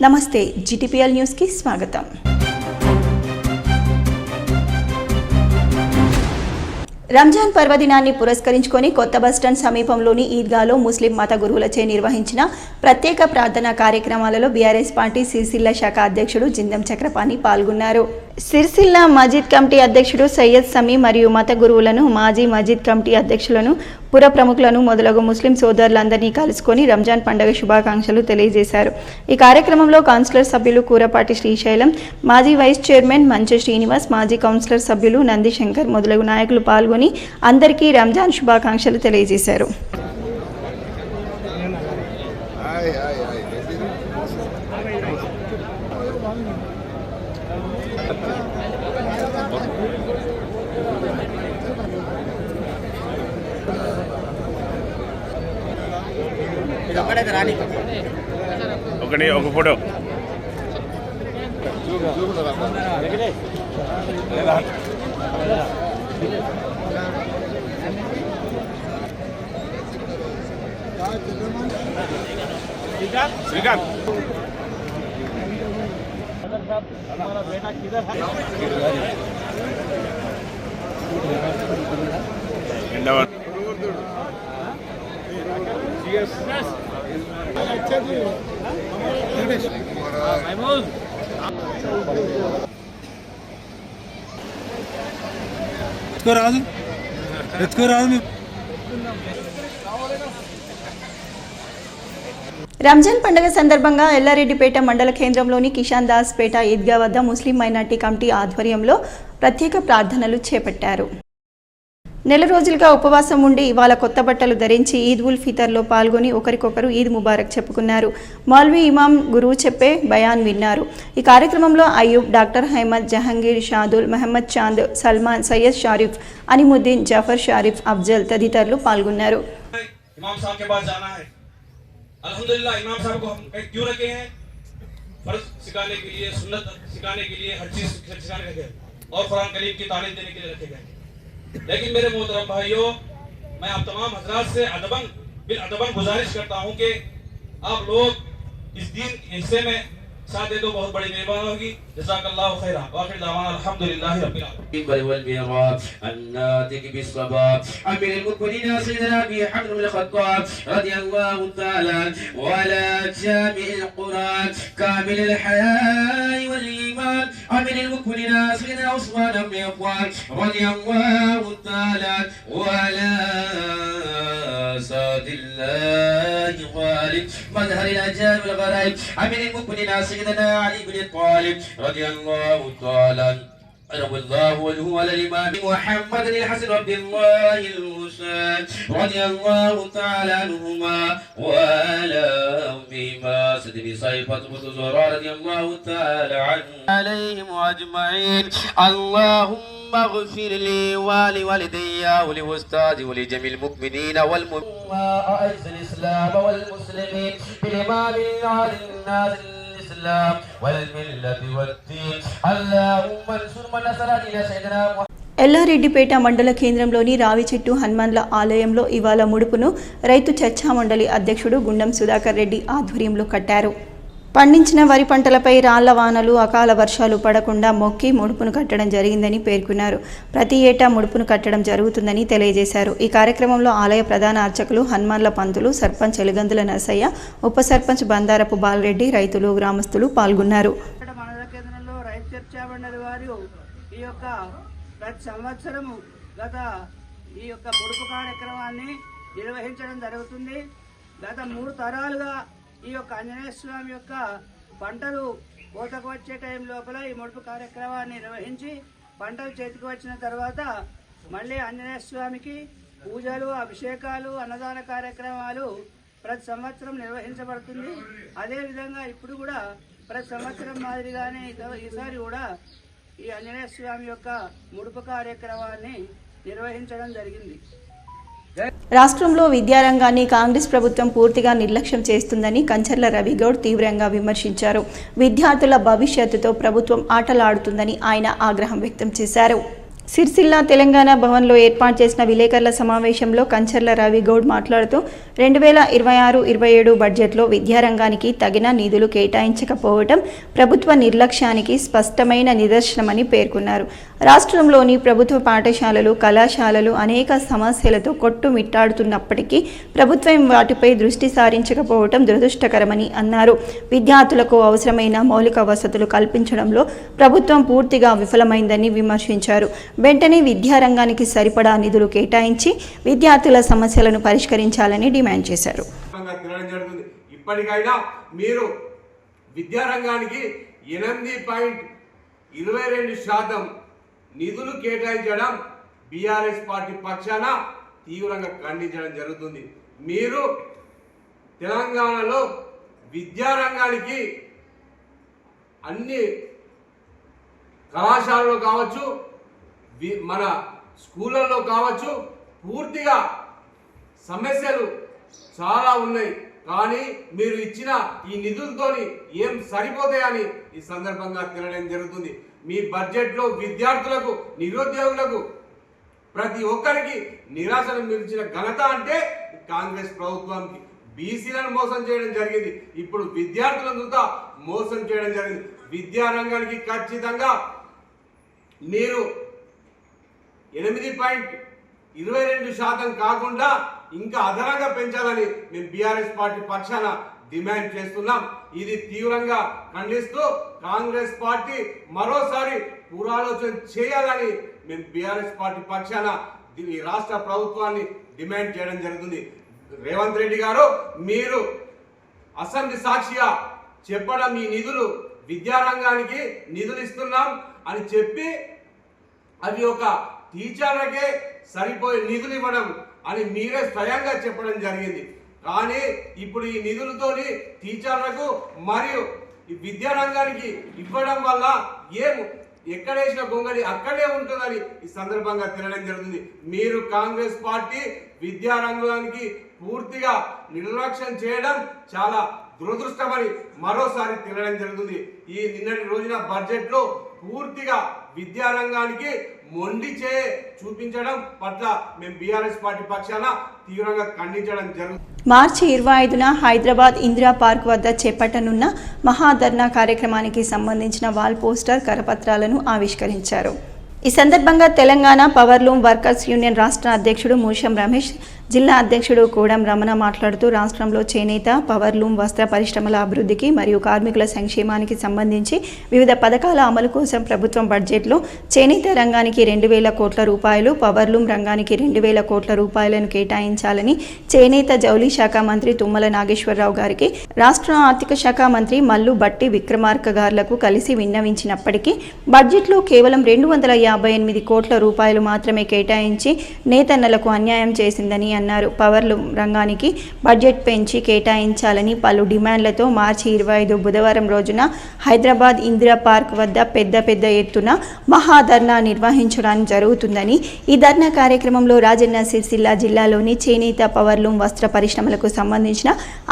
నమస్తే GTPL news కి స్వాగతం. రంజాన్ పర్వదినాన్ని పురస్కరించుకొని కొత్త బస్టాండ్ సమీపంలోని ఈద్గాలో ముస్లిం మత గురువులచే నిర్వహించిన ప్రత్యేక ప్రార్థనా కార్యక్రమాలలో బీఆర్ఎస్ పార్టీ సిరిసిల్ల శాఖ అధ్యక్షుడు జిందం చక్రపాణి పాల్గొన్నారు. సిరిసిల్ల మస్జిద్ కమిటీ అధ్యక్షుడు సయ్యద్ సమీ మరియు మత గురువులను, మాజీ మస్జిద్ కమిటీ అధ్యక్షులను, పుర ప్రముఖులను మొదలగు ముస్లిం సోదరులందరినీ కలుసుకొని రంజాన్ పండుగ శుభాకాంక్షలు తెలియజేశారు. ఈ కార్యక్రమంలో కౌన్సిలర్ సభ్యులు కూరపాటి శ్రీశైలం, మాజీ వైస్ చైర్మన్ మంచు శ్రీనివాస్, మాజీ కౌన్సిలర్ సభ్యులు నందిశంకర్ మొదలగు నాయకులు పాల్గొని అందరికీ రంజాన్ శుభాకాంక్షలు తెలియజేశారు. ఒక ఫోటో శ్రీకాంత్ हमारा बेटा किधर है? రంజాన్ పండుగ సందర్భంగా ఎల్లారెడ్డిపేట మండల కేంద్రంలోని కిషాన్ దాస్ పేట ఈద్గా వద్ద ముస్లిం మైనార్టీ కమిటీ ఆధ్వర్యంలో ప్రత్యేక ప్రార్థనలు చేపట్టారు. నెల రోజులుగా ఉపవాసం ఉండి ఇవాళ కొత్త బట్టలు ధరించి ఈద్ ఉల్ ఫితర్లో పాల్గొని ఒకరికొకరు ఈద్ ముబారక్ చెప్పుకున్నారు. మౌల్వీ ఇమాం గురువు చెప్పే బయాన్ విన్నారు. ఈ కార్యక్రమంలో అయ్యూబ్, డాక్టర్ హైమద్, జహంగీర్, షాదుల్, మహమ్మద్ చాంద్, సల్మాన్, సయ్యద్ షారిఫ్, అనిముద్దీన్, జఫర్ షారిఫ్, అఫ్జల్ తదితరులు పాల్గొన్నారు. अल्हम्दुलिल्लाह इमाम साहब को हम क्यों रखे हैं? फर्ज सिखाने के लिए, सुन्नत सिखाने के लिए, हर चीज सिखाने के लिए और कुरान करीम की तालीम देने के लिए रखे गए. लेकिन मेरे मोहतरम भाइयों, मैं आप तमाम हजरात से अदबन गुजारिश करता हूं कि आप लोग इस दिन हिस्से में साथ दे तो बहुत बड़ी मेहरबानी होगी. जज़ाकल्लाहु खैरा व आखिर दावाना अल्हम्दुलिल्लाहि रब्बिल आलमीन. वल मिराज अन्नातिक बिस्सबाब अमीर المؤمنين سيدنا ابي حمد بن الخطاب رضي الله تعالى وعلى جامع القران كامل الحياء والايمان امير المؤمنين سيدنا عثمان بن عفان رضي الله تعالى وعلى ساد الله غالب مظهر العجائب والغرائب امير المؤمنين سيدنا علي بن طالب رضي الله تعالى رب الله وجهه على الإمام محمد الحسن رضي الله المسان رضي الله تعالى عنهما وعلى أمهما سيدنا صيفة بنت زهراء رضي الله تعالى عليهم أجمعين. اللهم اغفر لي ولوالدي ولأستاذي ولجميع المؤمنين والمؤمنات. أعز الإسلام والمسلمين بالإمام العادل الناصر الإسلام والملة والدين. اللهم انصر من نصر دين سيدنا ఎల్లారెడ్డిపేట మండల కేంద్రంలోని రావిచెట్టు హనుమాన్ల ఆలయంలో ఇవాళ ముడుపును రైతు చర్చా మండలి అధ్యక్షుడు గుండం సుధాకర్ రెడ్డి ఆధ్వర్యంలో కట్టారు. పండించిన వరి పంటలపై రాళ్ల వానలు, అకాల వర్షాలు పడకుండా మొక్కి ముడుపును కట్టడం జరిగిందని పేర్కొన్నారు. ప్రతి ఏటా ముడుపును కట్టడం జరుగుతుందని తెలియజేశారు. ఈ కార్యక్రమంలో ఆలయ ప్రధాన అర్చకులు హనుమాన్ల పంతులు, సర్పంచ్ ఎలుగందుల నరసయ్య, ఉప సర్పంచ్ బందారపు బాలరెడ్డి, రైతులు, గ్రామస్తులు పాల్గొన్నారు. ప్రతి సంవత్సరము ఈ యొక్క ముడుపు కార్యక్రమాన్ని నిర్వహించడం జరుగుతుంది. గత 3 తరాలుగా ఈ యొక్క ఆంజనేయ స్వామి యొక్క పంటలు కోతకు వచ్చే టైం లోపల ఈ ముడుపు కార్యక్రమాన్ని నిర్వహించి పంటలు చేతికి వచ్చిన తర్వాత మళ్ళీ ఆంజనేయ స్వామికి పూజలు, అభిషేకాలు, అన్నదాన కార్యక్రమాలు ప్రతి సంవత్సరం నిర్వహించబడుతుంది. అదేవిధంగా ఇప్పుడు కూడా ప్రతి సంవత్సరం మాదిరిగానే ఈసారి కూడా ఈ ఆంజనేయ స్వామి యొక్క ముడుపు కార్యక్రమాన్ని నిర్వహించడం జరిగింది. రాష్ట్రంలో విద్యారంగాన్ని కాంగ్రెస్ ప్రభుత్వం పూర్తిగా నిర్లక్ష్యం చేస్తుందని కంచర్ల రవిగౌడ్ తీవ్రంగా విమర్శించారు. విద్యార్థుల భవిష్యత్తుతో ప్రభుత్వం ఆటలాడుతుందని ఆయన ఆగ్రహం వ్యక్తం చేశారు. సిరిసిల్ల తెలంగాణ భవన్లో ఏర్పాటు చేసిన విలేకరుల సమావేశంలో కంచర్ల రవి గౌడ్ మాట్లాడుతూ 2026-27 బడ్జెట్లో విద్యారంగానికి తగిన నిధులు కేటాయించకపోవడం ప్రభుత్వ నిర్లక్ష్యానికి స్పష్టమైన నిదర్శనమని పేర్కొన్నారు. రాష్ట్రంలోని ప్రభుత్వ పాఠశాలలు, కళాశాలలు అనేక సమస్యలతో కొట్టుమిట్టాడుతున్నప్పటికీ ప్రభుత్వం వాటిపై దృష్టి సారించకపోవడం దురదృష్టకరమని అన్నారు. విద్యార్థులకు అవసరమైన మౌలిక వసతులు కల్పించడంలో ప్రభుత్వం పూర్తిగా విఫలమైందని విమర్శించారు. వెంటనే విద్యారంగానికి సరిపడా నిధులు కేటాయించి విద్యార్థుల సమస్యలను పరిష్కరించాలని డిమాండ్ చేశారు. ఇప్పటికైనా మీరు విద్యారంగానికి 8.22% నిధులు కేటాయించడం బీఆర్ఎస్ పార్టీ పక్షాన తీవ్రంగా ఖండించడం జరుగుతుంది. మీరు తెలంగాణలో విద్యారంగానికి అన్ని కళాశాలలో కావచ్చు, మన స్కూళ్ళల్లో కావచ్చు, పూర్తిగా సమస్యలు చాలా ఉన్నాయి. కానీ మీరు ఇచ్చిన ఈ నిధులతోని ఏం సరిపోతాయని ఈ సందర్భంగా తెలియడం జరుగుతుంది. మీ బడ్జెట్లో విద్యార్థులకు, నిరుద్యోగులకు ప్రతి ఒక్కరికి నిరాశను మిగిల్చిన ఘనత అంటే కాంగ్రెస్ ప్రభుత్వానికి. బీసీలను మోసం చేయడం జరిగింది, ఇప్పుడు విద్యార్థులను కూడా మోసం చేయడం జరిగింది. విద్యారంగానికి ఖచ్చితంగా మీరు 8.22% కాకుండా ఇంకా అదనంగా పెంచాలని మేము బీఆర్ఎస్ పార్టీ పక్షాన డిమాండ్ చేస్తున్నాం. ఇది తీవ్రంగా ఖండిస్తూ కాంగ్రెస్ పార్టీ మరోసారి పునరాలోచన చేయాలని మేము బీఆర్ఎస్ పార్టీ పక్షాన ఈ రాష్ట్ర ప్రభుత్వాన్ని డిమాండ్ చేయడం జరుగుతుంది. రేవంత్ రెడ్డి గారు, మీరు అసెంబ్లీ సాక్షిగా చెప్పడం ఈ నిధులు విద్యారంగానికి నిధులు ఇస్తున్నాం అని చెప్పి అవి ఒక టీచర్లకే సరిపోయే నిధులు ఇవ్వడం అని మీరే స్వయంగా చెప్పడం జరిగింది. కానీ ఇప్పుడు ఈ నిధులతోని టీచర్లకు మరియు ఈ విద్యారంగానికి ఇవ్వడం వల్ల ఎక్కడేసిన గొంగడి అక్కడే ఉంటుందని ఈ సందర్భంగా తెలియడం జరుగుతుంది. మీరు కాంగ్రెస్ పార్టీ విద్యారంగానికి పూర్తిగా నిర్లక్ష్యం చేయడం చాలా దురదృష్టమని మరోసారి తెలియడం జరుగుతుంది. ఈ నిన్నటి రోజున బడ్జెట్లో పూర్తిగా విద్యారంగానికి మొండి చూపించడం పట్ల మేము బీఆర్ఎస్ పార్టీ పక్షాన తీవ్రంగా ఖండించడం జరుగుతుంది. మార్చి 25న హైదరాబాద్ ఇందిరా పార్క్ వద్ద చేపట్టనున్న మహాధర్నా కార్యక్రమానికి సంబంధించిన వాల్ పోస్టర్, కరపత్రాలను ఆవిష్కరించారు. ఈ సందర్భంగా తెలంగాణ పవర్లూమ్ వర్కర్స్ యూనియన్ రాష్ట్ర అధ్యక్షుడు మూషం రమేష్, జిల్లా అధ్యక్షుడు కోడం రమణ మాట్లాడుతూ రాష్ట్రంలో చేనేత, పవర్లూమ్ వస్త్ర పరిశ్రమల అభివృద్ధికి మరియు కార్మికుల సంక్షేమానికి సంబంధించి వివిధ పథకాల అమలు కోసం ప్రభుత్వం బడ్జెట్లో చేనేత రంగానికి 2,000 కోట్ల రూపాయలు, పవర్లూమ్ రంగానికి 2,000 కోట్ల రూపాయలను కేటాయించాలని చేనేత జౌళి శాఖ మంత్రి తుమ్మల నాగేశ్వరరావు గారికి రాష్ట్ర ఆర్థిక శాఖ మంత్రి మల్లు బట్టి విక్రమార్క గారులకు కలిసి విన్నవించినప్పటికీ బడ్జెట్లో కేవలం 258 కోట్ల రూపాయలు మాత్రమే కేటాయించి నేతన్నలకు అన్యాయం చేసిందని అన్నారు. పవర్లూమ్ రంగానికి బడ్జెట్ పెంచి కేటాయించాలని పలు డిమాండ్లతో మార్చి 25 బుధవారం రోజున హైదరాబాద్ ఇందిరా పార్క్ వద్ద పెద్ద ఎత్తున మహాధర్నా నిర్వహించడం జరుగుతుందని, ఈ ధర్నా కార్యక్రమంలో రాజన్న సిరిసిల్ల జిల్లాలోని చేనేత, పవర్లూమ్ వస్త్ర పరిశ్రమలకు సంబంధించిన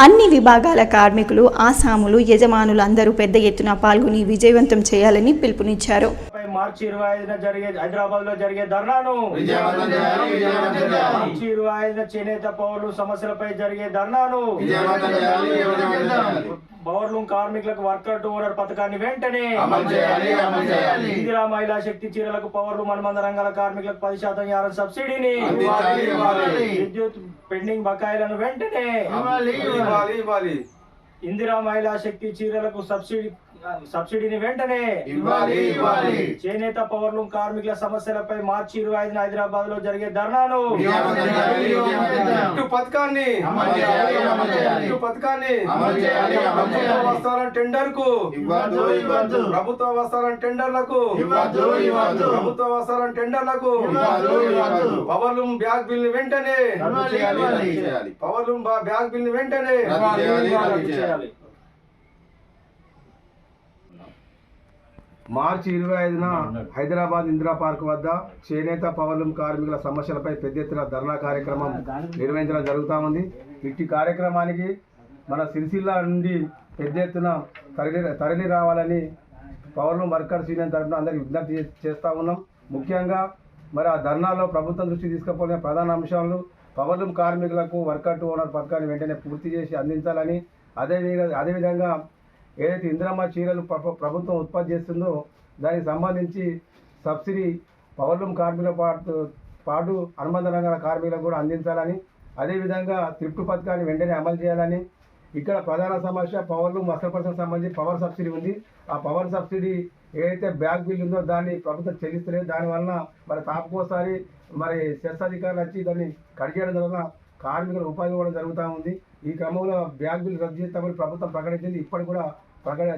అన్ని విభాగాల కార్మికులు, ఆసాములు, యజమానులు అందరూ పెద్ద ఎత్తున పాల్గొని విజయవంతం చేయాలని పిలుపునిచ్చారు. మార్చి 25న జరిగే హైదరాబాద్ లో జరిగే ధర్నాను మార్చి 25న చేనేత పవర్లూమ్ సమస్యలపై జరిగే ధర్నాను పవర్లూమ్ కార్మికులకు వర్కర్ టు ఓనర్ పథకాన్ని వెంటనే ఇందిరా మహిళా శక్తి చీరలకు, పవర్లూమ్ అనుబంధ రంగాల కార్మికులకు 10% యార్డ్ సబ్సిడీని, విద్యుత్ పెండింగ్ బకాయిలను వెంటనే ఇందిరా మహిళా శక్తి చీరలకు సబ్సిడీని వెంటనే చేనేత పవర్లూమ్ కార్మికుల సమస్యలపై మార్చి 25న హైదరాబాద్ లో జరిగే ధర్నాను పథకాన్ని వస్తారని టెండర్ కు ప్రభుత్వ వస్తారని టెండర్లకు పవర్లూమ్ బ్యాగ్ బిల్ వెంటనే చేయాలి. మార్చి 25న హైదరాబాద్ ఇందిరా పార్క్ వద్ద చేనేత, పవర్లూమ్ కార్మికుల సమస్యలపై పెద్ద ఎత్తున ధర్నా కార్యక్రమం నిర్వహించడం జరుగుతూ ఉంది. ఇట్టి కార్యక్రమానికి మన సిరిసిల్ల నుండి పెద్ద ఎత్తున తరలి రావాలని పవర్లూమ్ వర్కర్స్ యూనియన్ తరఫున అందరికీ విజ్ఞప్తి చేస్తూ ఉన్నాం. ముఖ్యంగా మరి ఆ ధర్నాలో ప్రభుత్వం దృష్టి తీసుకుపోయిన ప్రధాన అంశాలు పవర్లూమ్ కార్మికులకు వర్కర్ టు ఓనర్ పథకాన్ని వెంటనే పూర్తి చేసి అందించాలని, అదేవిధంగా ఏదైతే ఇందిరమ్మ చీరలు ప్రభుత్వం ఉత్పత్తి చేస్తుందో దానికి సంబంధించి సబ్సిడీ పవర్లూమ్ కార్మికులతో పాటు అనుబంధ రంగాల కార్మికులకు కూడా అందించాలని, అదేవిధంగా త్రిప్టు పథకాన్ని వెంటనే అమలు చేయాలని. ఇక్కడ ప్రధాన సమస్య పవర్లూమ్ వస్త్రపరిశ్రమకు సంబంధించి పవర్ సబ్సిడీ ఉంది. ఆ పవర్ సబ్సిడీ ఏదైతే బ్యాక్ బిల్ ఉందో దాన్ని ప్రభుత్వం చెల్లిస్తలేదు. దానివల్ల మరి తాపకోసారి మరి సెస్ అధికారులు వచ్చి దాన్ని కట్ చేయడం వలన కార్మికులు ఉపాధి కూడా జరుగుతూ ఉంది. ఈ క్రమంలో బ్యాక్ బిల్ రద్దు చేస్తామని ప్రభుత్వం ప్రకటించింది. ఇప్పటికి కూడా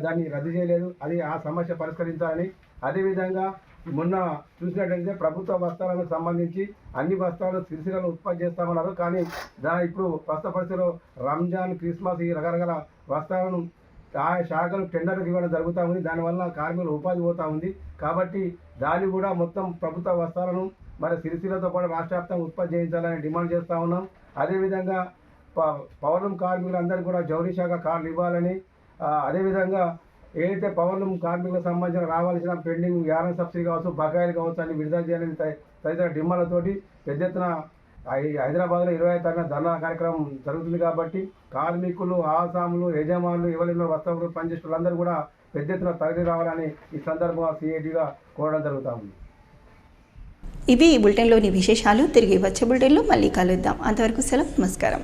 దాన్ని రద్దు చేయలేదు. అది ఆ సమస్య పరిష్కరించాలని. అదేవిధంగా మొన్న చూసినట్లయితే ప్రభుత్వ వస్త్రాలకు సంబంధించి అన్ని వస్త్రాలు సిరిసిల్లలో ఉత్పత్తి చేస్తామన్నారు. కానీ ఇప్పుడు ప్రస్తుత పరిస్థితిలో రంజాన్, క్రిస్మస్ ఈ రకరకాల వస్త్రాలను ఆ శాఖలు టెండర్లకు ఇవ్వడం జరుగుతూ ఉంది. దానివల్ల కార్మికులు ఉపాధి పోతూ ఉంది. కాబట్టి దాన్ని కూడా మొత్తం ప్రభుత్వ వస్త్రాలను మరి సిరిసిల్లతో పాటు రాష్ట్ర వ్యాప్తంగా ఉత్పత్తి చేయించాలని డిమాండ్ చేస్తూ ఉన్నాం. అదేవిధంగా పవర్లూమ్ కార్మికులందరికీ కూడా జౌళి శాఖ కార్డులు ఇవ్వాలని, అదేవిధంగా ఏదైతే పవర్లూమ్ కార్మికులకు సంబంధించిన రావాల్సిన పెండింగ్ యానం సబ్సిడీ కావచ్చు, బకాయిలు కావచ్చు అన్ని విడుదల చేయాలని తదితర డిమాండ్లతోటి పెద్ద ఎత్తున హైదరాబాద్లో 25వ తారీఖున ధర్నా కార్యక్రమం జరుగుతుంది. కాబట్టి కార్మికులు, ఆసాములు, యజమానులు, ఎవరైనా వస్త్రాలు పనిచేసే వాళ్ళందరూ కూడా పెద్ద ఎత్తున తరలి రావాలని ఈ సందర్భంగా సిఐటిగా కోరడం జరుగుతూ ఉంది. ఇవి ఈ బులెటిన్లోని విశేషాలు. తిరిగి వచ్చే బులెటిన్లో మళ్ళీ కలుద్దాం. అంతవరకు సెలవు. నమస్కారం.